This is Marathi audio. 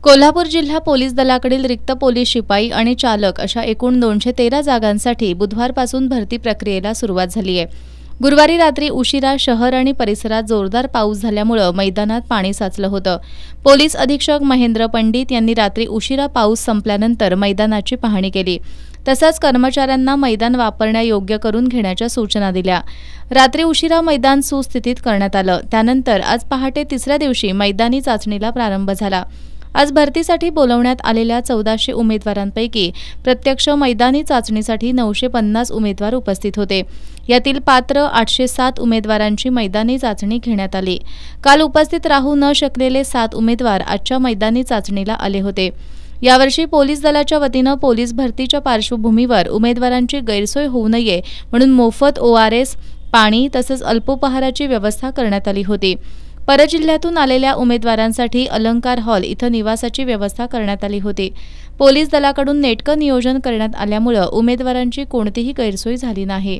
कोल्हापूर जिल्हा पोलीस दलाकडील रिक्त पोलीस शिपाई आणि चालक अशा एकूण 213 जागांसाठी बुधवारपासून भरती प्रक्रियेला सुरुवात झाली आहे। गुरुवारी रात्री उशिरा शहर आणि परिसरात जोरदार पाऊस झाल्यामुळे मैदानात पाणी साचलं होतं। पोलीस अधीक्षक महेंद्र पंडित यांनी रात्री उशिरा पाऊस संपल्यानंतर मैदानाची पाहणी केली। तसंच कर्मचाऱ्यांना मैदान वापरण्यायोग्य करून घेण्याच्या सूचना दिल्या। रात्री उशिरा मैदान सुस्थितीत करण्यात आलं। त्यानंतर आज पहाटे तिसऱ्या दिवशी मैदानी चाचणीला प्रारंभ झाला। आज भरतीसाठी बोलवण्यात आलेल्या 1400 उमेदवारांपैकी प्रत्यक्ष मैदानी चाचणीसाठी 950 उमेदवार उपस्थित होते। यातील पात्र 807 उमेदवारांची मैदानी चाचणी घेण्यात आली। काल उपस्थित राहू न शकलेले 7 उमेदवार आजच्या मैदानी चाचणीला आले होते। यावर्षी पोलीस दलाच्या वतीनं पोलीस भरतीच्या पार्श्वभूमीवर उमेदवारांची गैरसोय होऊ नये म्हणून मोफत ORS, पाणी तसंच अल्पोपहाराची व्यवस्था करण्यात आली होती। परजिल्ह्यातून आलेल्या उमेदवारांसाठी अलंकार हॉल इथं निवासाची व्यवस्था करण्यात आली होती। पोलीस दलाकडून नेटकं नियोजन करण्यात आल्यामुळे उमेदवारांची कोणतीही गैरसोय झाली नाही।